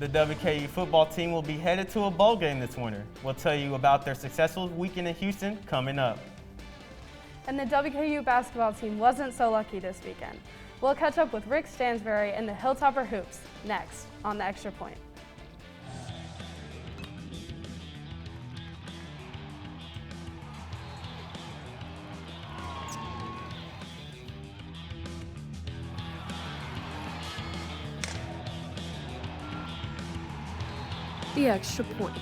The WKU football team will be headed to a bowl game this winter. We'll tell you about their successful weekend in Houston coming up. And the WKU basketball team wasn't so lucky this weekend. We'll catch up with Rick Stansbury and the Hilltopper Hoops next on The Extra Point. The Extra Point.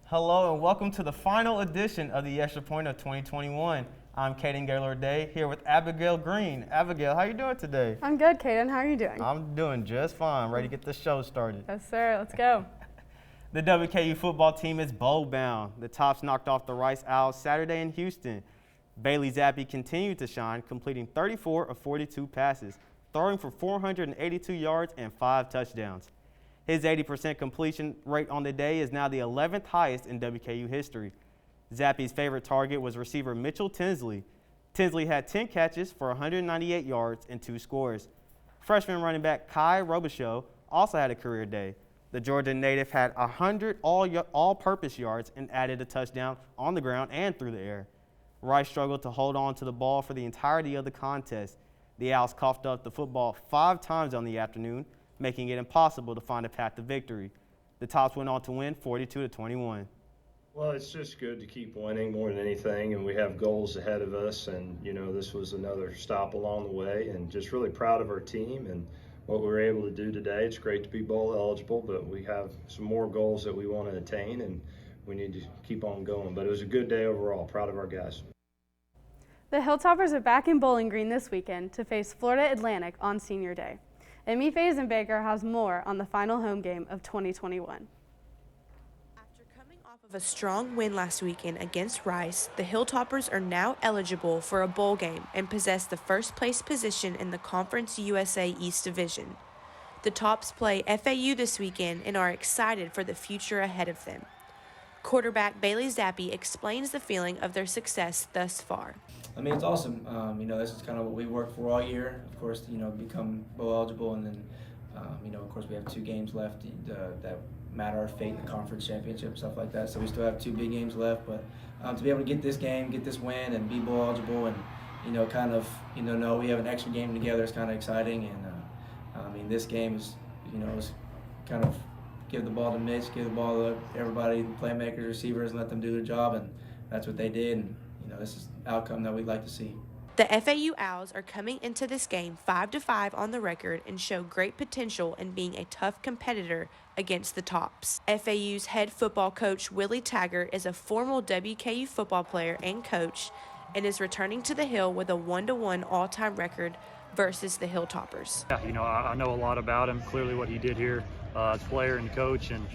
Hello and welcome to the final edition of the Extra Point of 2021. I'm Kaden Gaylord-Day here with Abigail Green. Abigail, how you doing today? I'm good, Kaden. How are you doing? I'm doing just fine. Ready to get the show started. Yes, sir. Let's go. The WKU football team is bowl bound. The Tops knocked off the Rice Owls Saturday in Houston. Bailey Zappi continued to shine, completing 34 of 42 passes, throwing for 482 yards and 5 touchdowns. His 80% completion rate on the day is now the 11th highest in WKU history. Zappi's favorite target was receiver Mitchell Tinsley. Tinsley had 10 catches for 198 yards and 2 scores. Freshman running back Kai Robichaux also had a career day. The Georgia native had 100 all-purpose yards and added a touchdown on the ground and through the air. Rice struggled to hold on to the ball for the entirety of the contest. The Owls coughed up the football 5 times on the afternoon, making it impossible to find a path to victory. The Tops went on to win 42-21. Well, it's just good to keep winning more than anything, and we have goals ahead of us, and, this was another stop along the way, and just really proud of our team and what we were able to do today. It's great to be bowl eligible, but we have some more goals that we want to attain, and we need to keep on going. But it was a good day overall. Proud of our guys. The Hilltoppers are back in Bowling Green this weekend to face Florida Atlantic on Senior Day. Emmy Fazenbaker has more on the final home game of 2021. After coming off of a strong win last weekend against Rice, the Hilltoppers are now eligible for a bowl game and possess the first place position in the Conference USA East Division. The Tops play FAU this weekend and are excited for the future ahead of them. Quarterback Bailey Zappi explains the feeling of their success thus far. I mean, it's awesome. This is kind of what we worked for all year. Of course, become bowl eligible, and then, of course, we have 2 games left that matter our fate in the conference championship, stuff like that. So we still have 2 big games left, but to be able to get this game, get this win, and be bowl eligible, and know we have an extra game together is kind of exciting. And this game is, is kind of give the ball to Mitch, give the ball to everybody, playmakers, receivers, and let them do their job, and that's what they did. And this is the outcome that we'd like to see. The FAU Owls are coming into this game 5-5 on the record and show great potential in being a tough competitor against the Tops. FAU's head football coach Willie Taggart is a former WKU football player and coach and is returning to the Hill with a 1-1 all-time record versus the Hilltoppers. Yeah, I know a lot about him, clearly what he did here as player and coach, and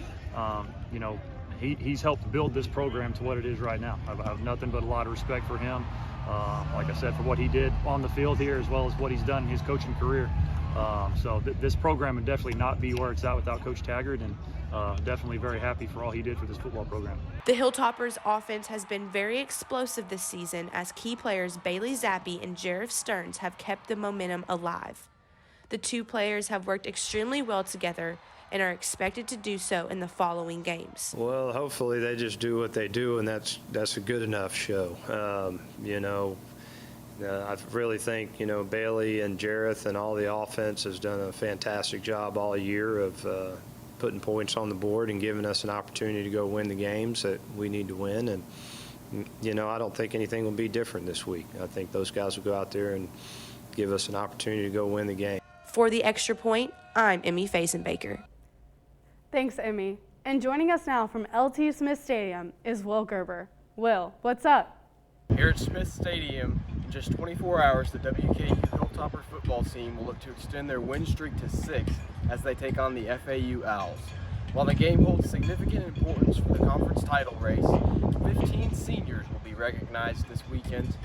he's helped build this program to what it is right now. I have nothing but a lot of respect for him. Like I said, for what he did on the field here as well as what he's done in his coaching career. This program would definitely not be where it's at without Coach Taggart, and definitely very happy for all he did for this football program. The Hilltoppers offense has been very explosive this season as key players Bailey Zappi and Stearns have kept the momentum alive. The 2 players have worked extremely well together and are expected to do so in the following games. Well, hopefully they just do what they do, and that's a good enough show. I really think, Bailey and Jareth and all the offense has done a fantastic job all year of putting points on the board and giving us an opportunity to go win the games that we need to win. And, I don't think anything will be different this week. I think those guys will go out there and give us an opportunity to go win the game. For the Extra Point, I'm Emmy Fazenbaker. Thanks, Emmy. And joining us now from LT Smith Stadium is Will Gerber. Will, what's up? Here at Smith Stadium, in just 24 hours, the WKU Hilltopper football team will look to extend their win streak to 6 as they take on the FAU Owls. While the game holds significant importance for the conference title race, 15 seniors will be recognized this weekend.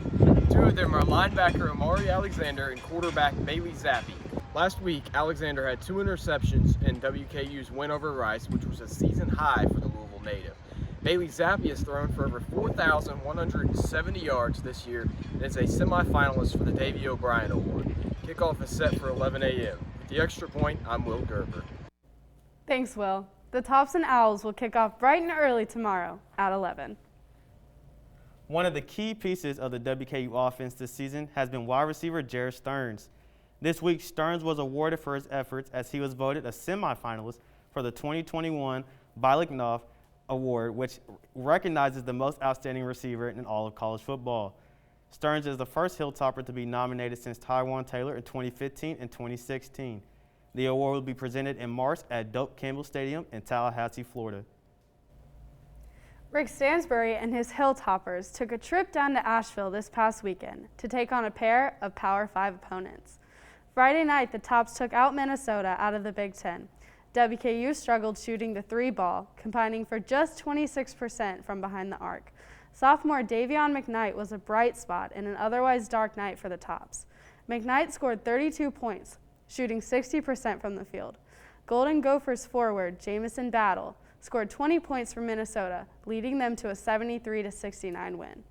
2 of them are linebacker Amari Alexander and quarterback Bailey Zappi. Last week, Alexander had 2 interceptions in WKU's win over Rice, which was a season high for the Louisville native. Bailey Zappi has thrown for over 4,170 yards this year and is a semifinalist for the Davey O'Brien Award. Kickoff is set for 11 a.m. With the Extra Point, I'm Will Gerber. Thanks, Will. The Tops and Owls will kick off bright and early tomorrow at 11. One of the key pieces of the WKU offense this season has been wide receiver Jared Stearns. This week, Stearns was awarded for his efforts as he was voted a semifinalist for the 2021 Bielek Award, which recognizes the most outstanding receiver in all of college football. Stearns is the first Hilltopper to be nominated since Tywan Taylor in 2015 and 2016. The award will be presented in March at Doak Campbell Stadium in Tallahassee, Florida. Rick Stansbury and his Hilltoppers took a trip down to Asheville this past weekend to take on a pair of Power 5 opponents. Friday night, the Tops took out Minnesota out of the Big Ten. WKU struggled shooting the 3 ball, combining for just 26% from behind the arc. Sophomore Davion McKnight was a bright spot in an otherwise dark night for the Tops. McKnight scored 32 points, shooting 60% from the field. Golden Gophers forward Jamison Battle scored 20 points for Minnesota, leading them to a 73-69 win.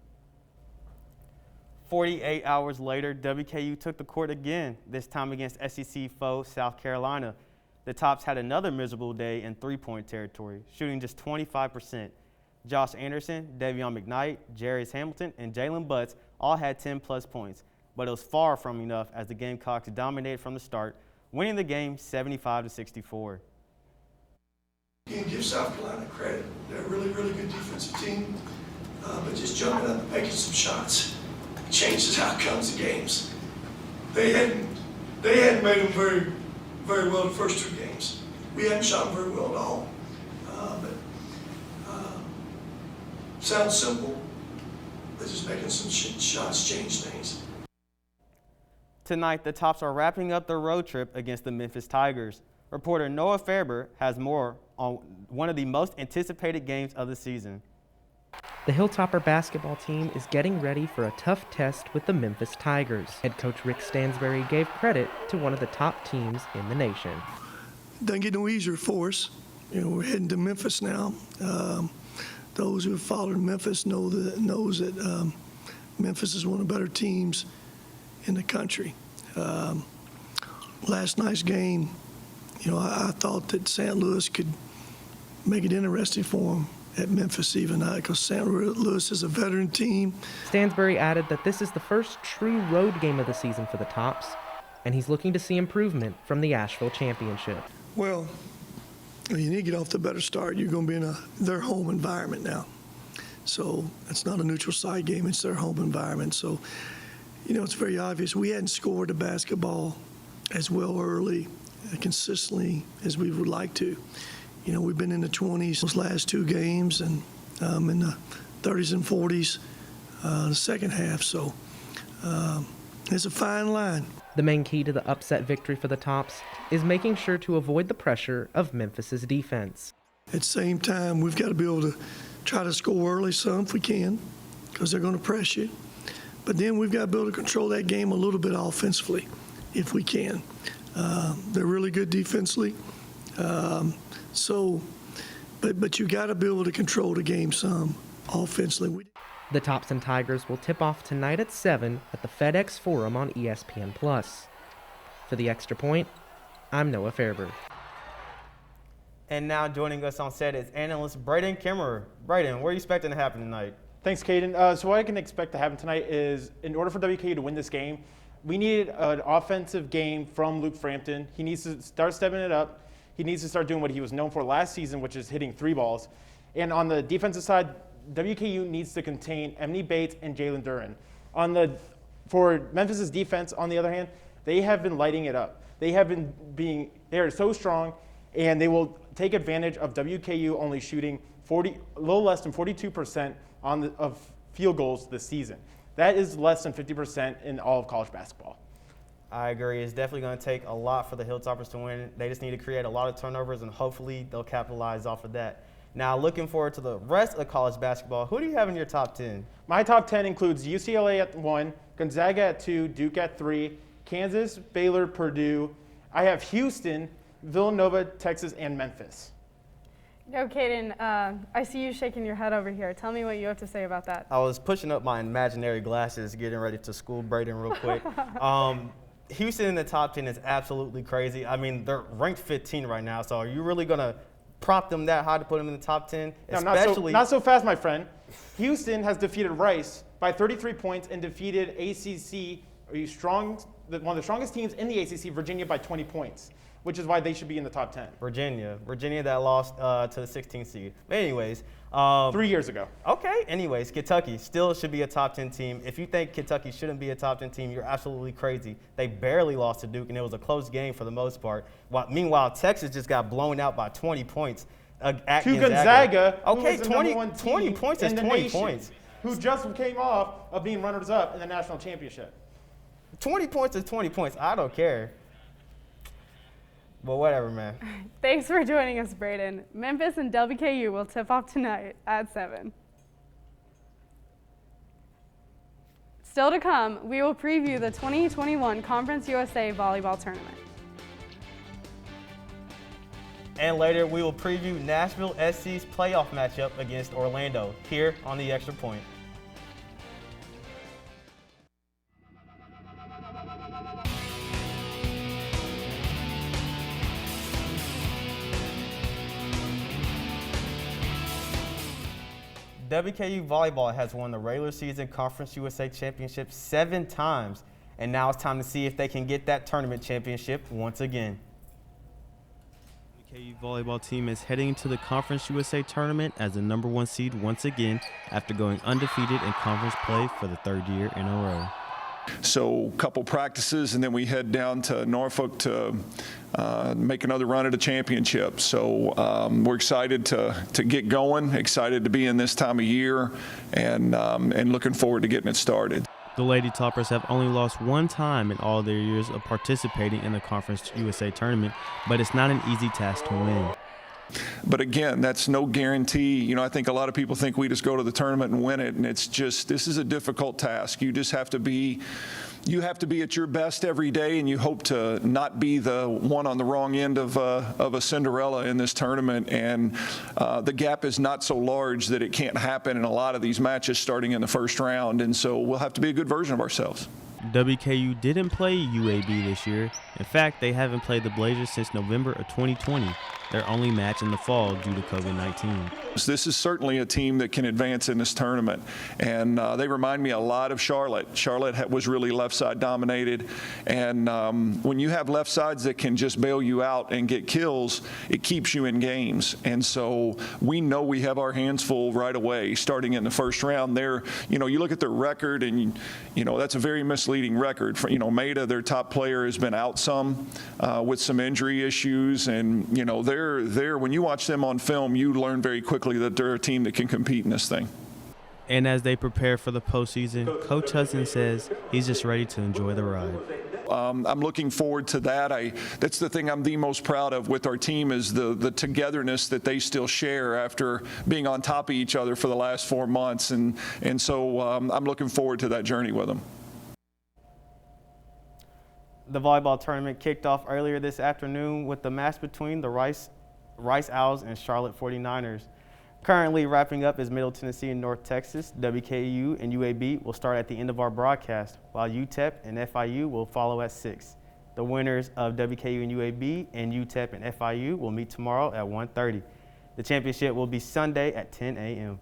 48 hours later, WKU took the court again, this time against SEC foe South Carolina. The Tops had another miserable day in three-point territory, shooting just 25%. Josh Anderson, Davion McKnight, Jarius Hamilton, and Jalen Butts all had 10-plus points, but it was far from enough as the Gamecocks dominated from the start, winning the game 75-64. You can give South Carolina credit. They're a really, really good defensive team, but just jumping up and making some shots changes outcomes of games. They hadn't made them very, very well the first 2 games. We hadn't shot them very well at all. Sounds simple, but just making some shots change things. Tonight, the Tops are wrapping up their road trip against the Memphis Tigers. Reporter Noah Faber has more on one of the most anticipated games of the season. The Hilltopper basketball team is getting ready for a tough test with the Memphis Tigers. Head coach Rick Stansbury gave credit to one of the top teams in the nation. Doesn't get no easier for us. You know, we're heading to Memphis now. Those who have followed Memphis knows that Memphis is one of the better teams in the country. Last night's game, you know, I thought that St. Louis could make it interesting for them at Memphis even, because St. Louis is a veteran team. Stansbury added that this is the first true road game of the season for the Tops, and he's looking to see improvement from the Asheville Championship. Well, you need to get off to a better start. You're going to be in their home environment now. So it's not a neutral site game, it's their home environment. So, you know, it's very obvious we hadn't scored the basketball as well early, consistently as we would like to. You know, we've been in the 20s those last 2 games and in the 30s and 40s the second half. So it's a fine line. The main key to the upset victory for the Tops is making sure to avoid the pressure of Memphis's defense. At the same time, we've got to be able to try to score early some if we can, because they're going to press you. But then we've got to be able to control that game a little bit offensively if we can. They're really good defensively. But you got to be able to control the game some offensively. The Tops and Tigers will tip off tonight at 7 at the FedEx Forum on ESPN+. For the Extra Point, I'm Noah Fairburn. And now joining us on set is analyst Braden Kimmerer. Braden, what are you expecting to happen tonight? Thanks, Kaden. So what I can expect to happen tonight is, in order for WKU to win this game, we need an offensive game from Luke Frampton. He needs to start stepping it up. He needs to start doing what he was known for last season, which is hitting 3 balls. And on the defensive side, WKU needs to contain Emily Bates and Jalen Duran. For Memphis's defense, on the other hand, they have been lighting it up. They are so strong, and they will take advantage of WKU only shooting a little less than 42% of field goals this season. That is less than 50% in all of college basketball. I agree. It's definitely going to take a lot for the Hilltoppers to win. They just need to create a lot of turnovers, and hopefully they'll capitalize off of that. Now, looking forward to the rest of college basketball, who do you have in your top 10? My top 10 includes UCLA at 1, Gonzaga at 2, Duke at 3, Kansas, Baylor, Purdue. I have Houston, Villanova, Texas, and Memphis. No, Kaden, I see you shaking your head over here. Tell me what you have to say about that. I was pushing up my imaginary glasses, getting ready to school Braden real quick. Houston in the top 10 is absolutely crazy. I mean, they're ranked 15 right now, so are you really going to prop them that high to put them in the top 10? No, not so fast, my friend. Houston has defeated Rice by 33 points and defeated ACC, one of the strongest teams in the ACC, Virginia, by 20 points, which is why they should be in the top 10. Virginia that lost to the 16th seed. But anyways. 3 years ago. Okay, anyways, Kentucky still should be a top 10 team. If you think Kentucky shouldn't be a top 10 team, you're absolutely crazy. They barely lost to Duke, and it was a close game for the most part. Meanwhile, Texas just got blown out by 20 points at to Gonzaga. Okay, who is 20 the points is 20 points. Who just came off of being runners-up in the national championship. 20 points is 20 points. I don't care. But whatever, man. Thanks for joining us, Braden. Memphis and WKU will tip off tonight at 7. Still to come, we will preview the 2021 Conference USA Volleyball Tournament. And later, we will preview Nashville SC's playoff matchup against Orlando here on The Extra Point. WKU Volleyball has won the regular season Conference USA Championship 7 times, and now it's time to see if they can get that tournament championship once again. WKU Volleyball team is heading into the Conference USA Tournament as the #1 seed once again after going undefeated in conference play for the 3rd year in a row. So a couple practices, and then we head down to Norfolk to make another run at a championship. So we're excited to get going, excited to be in this time of year, and looking forward to getting it started. The Lady Toppers have only lost 1 time in all their years of participating in the Conference USA Tournament, but it's not an easy task to win. But again, that's no guarantee. You know, I think a lot of people think we just go to the tournament and win it, and it's just, this is a difficult task. You just have to be at your best every day, and you hope to not be the one on the wrong end of a Cinderella in this tournament. And the gap is not so large that it can't happen in a lot of these matches starting in the first round. And so we'll have to be a good version of ourselves. WKU didn't play UAB this year. In fact, they haven't played the Blazers since November of 2020, their only match in the fall due to COVID-19. This is certainly a team that can advance in this tournament, and they remind me a lot of Charlotte. Charlotte was really left side dominated, and when you have left sides that can just bail you out and get kills, it keeps you in games. And so we know we have our hands full right away, starting in the first round. There, you know, you look at their record, and you know that's a very misleading record. For, you know, Maida, their top player, has been out some with some injury issues, and you know they're when you watch them on film, you learn very quickly that they're a team that can compete in this thing. And as they prepare for the postseason, Coach Hudson says he's just ready to enjoy the ride. I'm looking forward to that. That's the thing I'm the most proud of with our team is the togetherness that they still share after being on top of each other for the last 4 months. And so I'm looking forward to that journey with them. The volleyball tournament kicked off earlier this afternoon with the match between the Rice Owls and Charlotte 49ers. Currently wrapping up is Middle Tennessee and North Texas. WKU and UAB will start at the end of our broadcast, while UTEP and FIU will follow at 6. The winners of WKU and UAB and UTEP and FIU will meet tomorrow at 1:30. The championship will be Sunday at 10 a.m.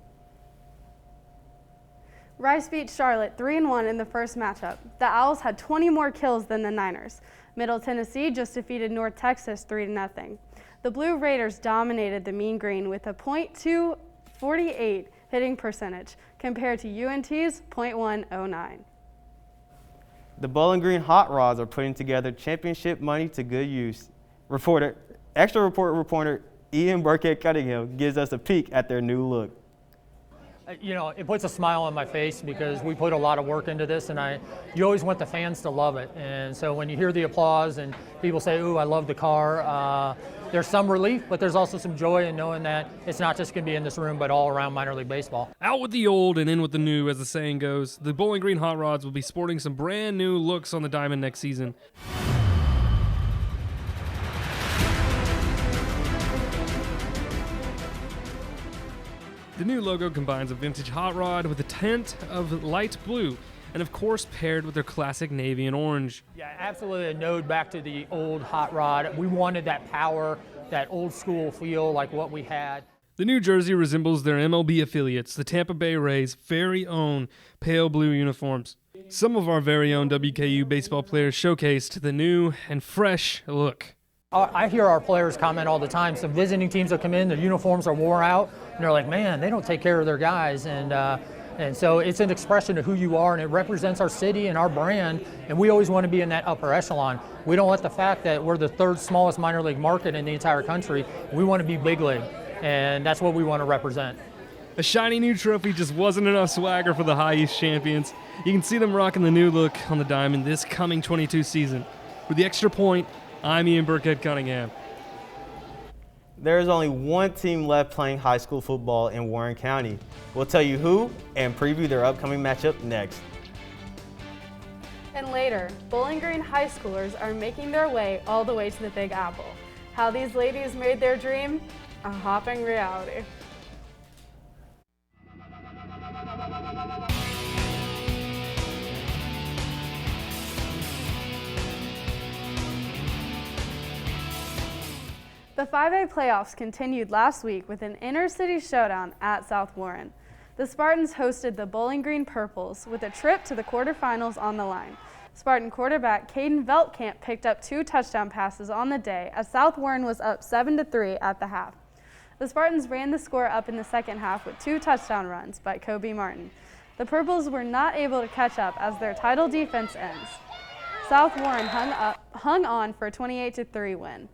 Rice beat Charlotte 3-1 in the first matchup. The Owls had 20 more kills than the Niners. Middle Tennessee just defeated North Texas 3-0. The Blue Raiders dominated the Mean Green with a .248 hitting percentage compared to UNT's .109. The Bowling Green Hot Rods are putting together championship money to good use. Extra reporter Ian Burkett Cunningham gives us a peek at their new look. You know, it puts a smile on my face because we put a lot of work into this, and you always want the fans to love it. And so when you hear the applause and people say, "Ooh, I love the car," there's some relief, but there's also some joy in knowing that it's not just going to be in this room, but all around minor league baseball. Out with the old and in with the new, as the saying goes. The Bowling Green Hot Rods will be sporting some brand new looks on the diamond next season. The new logo combines a vintage hot rod with a tint of light blue and of course paired with their classic navy and orange. Yeah, absolutely a node back to the old hot rod. We wanted that power, that old school feel like what we had. The new jersey resembles their MLB affiliates, the Tampa Bay Rays' very own pale blue uniforms. Some of our very own WKU baseball players showcased the new and fresh look. I hear our players comment all the time. Some visiting teams will come in, their uniforms are wore out, and they're like, man, they don't take care of their guys. And so it's an expression of who you are, and it represents our city and our brand, and we always want to be in that upper echelon. We don't let the fact that we're the third smallest minor league market in the entire country. We want to be big league, and that's what we want to represent. A shiny new trophy just wasn't enough swagger for the High East champions. You can see them rocking the new look on the diamond this coming 22 season. With the extra point, I'm Ian Burkhead Cunningham. There is only one team left playing high school football in Warren County. We'll tell you who and preview their upcoming matchup next. And later, Bowling Green high schoolers are making their way all the way to the Big Apple. How these ladies made their dream a hopping reality. The 5A playoffs continued last week with an inter-city showdown at South Warren. The Spartans hosted the Bowling Green Purples with a trip to the quarterfinals on the line. Spartan quarterback Kaden Veltkamp picked up 2 touchdown passes on the day as South Warren was up 7-3 at the half. The Spartans ran the score up in the second half with 2 touchdown runs by Kobe Martin. The Purples were not able to catch up as their title defense ends. South Warren hung on for a 28-3 win.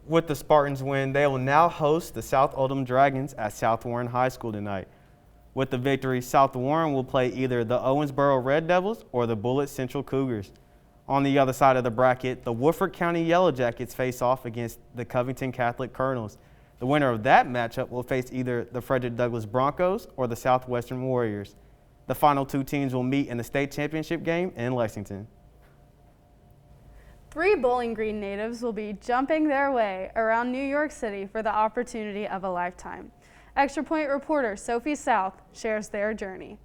With the Spartans win, they will now host the South Oldham Dragons at South Warren High School tonight. With the victory, South Warren will play either the Owensboro Red Devils or the Bullitt Central Cougars. On the other side of the bracket, the Woodford County Yellow Jackets face off against the Covington Catholic Colonels. The winner of that matchup will face either the Frederick Douglass Broncos or the Southwestern Warriors. The final 2 teams will meet in the state championship game in Lexington. 3 Bowling Green natives will be jumping their way around New York City for the opportunity of a lifetime. Extra Point reporter Sophie South shares their journey.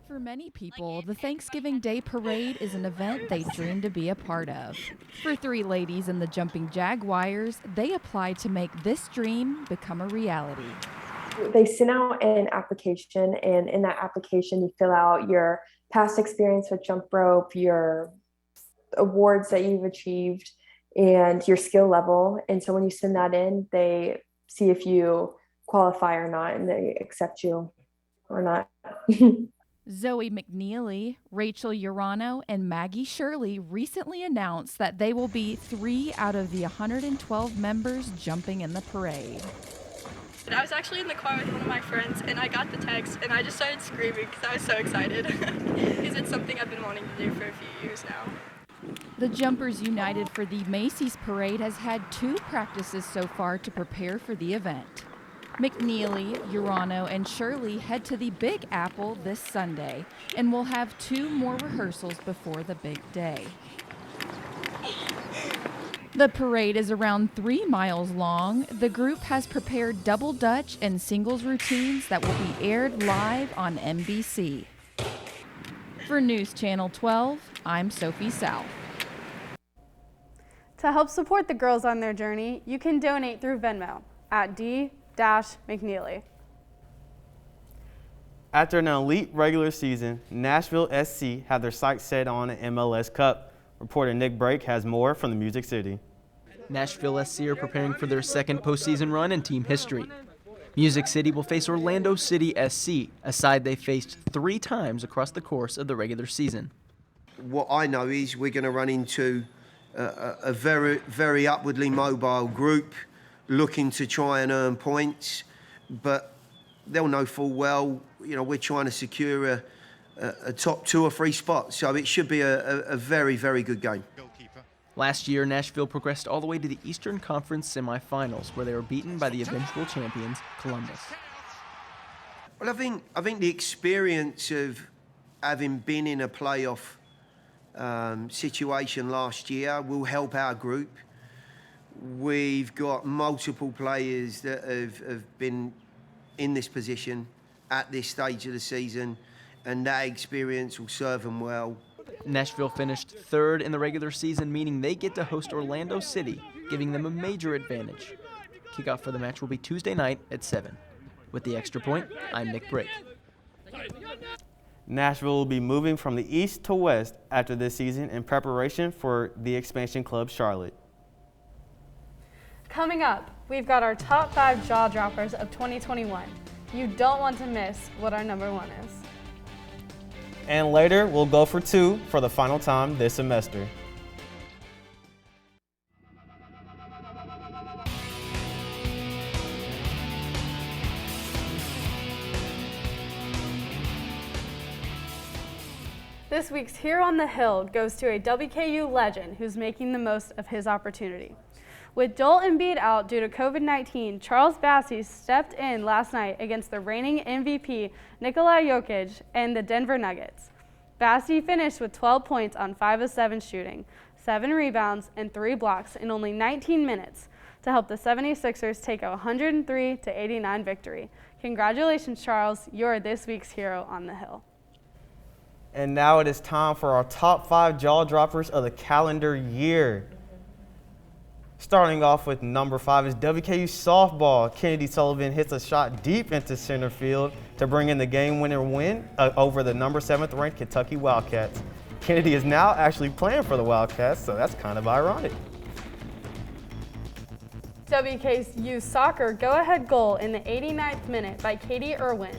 For many people, the Thanksgiving Day Parade is an event they dream to be a part of. For 3 ladies in the Jumping Jaguars, they applied to make this dream become a reality. They sent out an application, and in that application, you fill out your past experience with jump rope, your awards that you've achieved, and your skill level. And so when you send that in, they see if you qualify or not, and they accept you or not. Zoe McNeely, Rachel Urano, and Maggie Shirley recently announced that they will be 3 out of the 112 members jumping in the parade. I was actually in the car with one of my friends, and I got the text, and I just started screaming because I was so excited because it's something I've been wanting to do for a few years now. The Jumpers United for the Macy's Parade has had 2 practices so far to prepare for the event. McNeely, Urano, and Shirley head to the Big Apple this Sunday and will have 2 more rehearsals before the big day. The parade is around 3 miles long. The group has prepared double Dutch and singles routines that will be aired live on NBC. For News Channel 12, I'm Sophie South. To help support the girls on their journey, you can donate through Venmo at D-McNeely. After an elite regular season, Nashville SC have their sights set on an MLS Cup. Reporter Nick Brake has more from the Music City. Nashville SC are preparing for their second postseason run in team history. Music City will face Orlando City SC, a side they faced 3 times across the course of the regular season. What I know is we're going to run into a very, very upwardly mobile group looking to try and earn points, but they'll know full well, we're trying to secure a top 2 or 3 spots, so it should be a very, very good game. Last year, Nashville progressed all the way to the Eastern Conference semifinals, where they were beaten by the eventual champions, Columbus. Well, I think the experience of having been in a playoff situation last year will help our group. We've got multiple players that have been in this position at this stage of the season, and that experience will serve them well. Nashville finished third in the regular season, meaning they get to host Orlando City, giving them a major advantage. Kickoff for the match will be Tuesday night at 7. With the Extra Point, I'm Nick Brake. Nashville will be moving from the east to west after this season in preparation for the expansion club Charlotte. Coming up, we've got our top 5 jaw droppers of 2021. You don't want to miss what our number 1 is. And later, we'll go for 2 for the final time this semester. This week's Here on the Hill goes to a WKU legend who's making the most of his opportunity. With Joel Embiid out due to COVID-19, Charles Bassey stepped in last night against the reigning MVP Nikola Jokic and the Denver Nuggets. Bassey finished with 12 points on 5 of 7 shooting, 7 rebounds, and 3 blocks in only 19 minutes to help the 76ers take a 103-89 victory. Congratulations, Charles. You're this week's hero on the Hill. And now it is time for our top 5 jaw droppers of the calendar year. Starting off with number 5 is Wku Softball. Kennedy Sullivan hits a shot deep into center field to bring in the game-winner win over the number 7th ranked Kentucky Wildcats. Kennedy is now actually playing for the Wildcats, so that's kind of ironic. WKU Soccer go-ahead goal in the 89th minute by Katie Irwin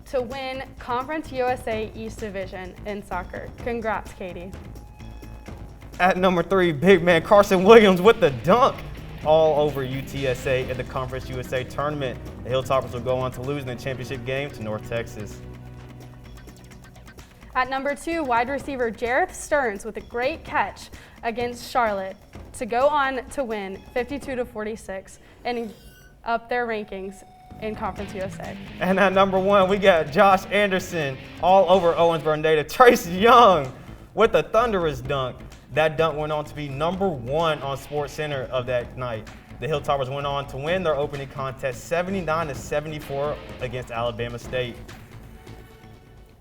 to win Conference USA East Division in soccer. Congrats, Katie. At number 3, big man Carson Williams with the dunk all over UTSA in the Conference USA tournament. The Hilltoppers will go on to lose in the championship game to North Texas. At number 2, wide receiver Jareth Stearns with a great catch against Charlotte to go on to win 52-46 and up their rankings in Conference USA. And at number 1, we got Josh Anderson all over Owensboro native Trace Young with a thunderous dunk. That dunk went on to be number 1 on SportsCenter of that night. The Hilltoppers went on to win their opening contest 79-74 against Alabama State.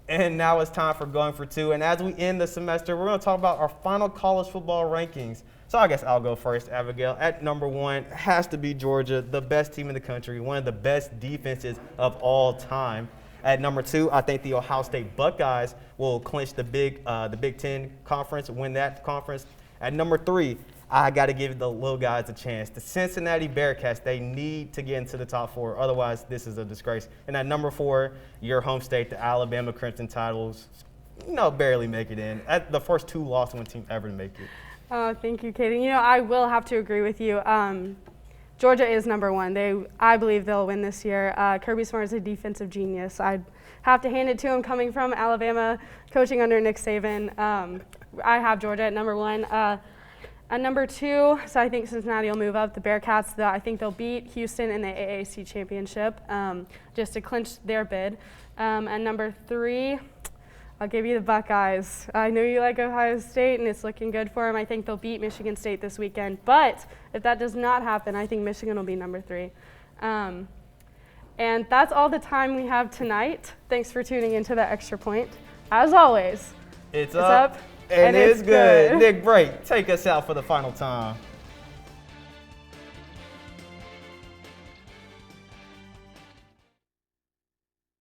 And now it's time for Going for 2. And as we end the semester, we're going to talk about our final college football rankings. So I guess I'll go first, Abigail. At number 1 has to be Georgia, the best team in the country, one of the best defenses of all time. At number 2, I think the Ohio State Buckeyes will clinch the Big Ten conference, win that conference. At number 3, I got to give the little guys a chance. The Cincinnati Bearcats, they need to get into the top 4. Otherwise, this is a disgrace. And at number 4, your home state, the Alabama Crimson Titles, barely make it in. At the first 2 lost one team ever to make it. Oh, thank you, Kaden. I will have to agree with you. Georgia is number 1. I believe they'll win this year. Kirby Smart is a defensive genius. I'd have to hand it to him coming from Alabama, coaching under Nick Saban. I have Georgia at number 1. At number 2, so I think Cincinnati will move up. The Bearcats, I think they'll beat Houston in the AAC championship just to clinch their bid. At number 3, I'll give you the Buckeyes. I know you like Ohio State, and it's looking good for them. I think they'll beat Michigan State this weekend. But if that does not happen, I think Michigan will be number 3. And that's all the time we have tonight. Thanks for tuning into the Extra Point. As always, it's up and it's good. Nick Brake, take us out for the final time.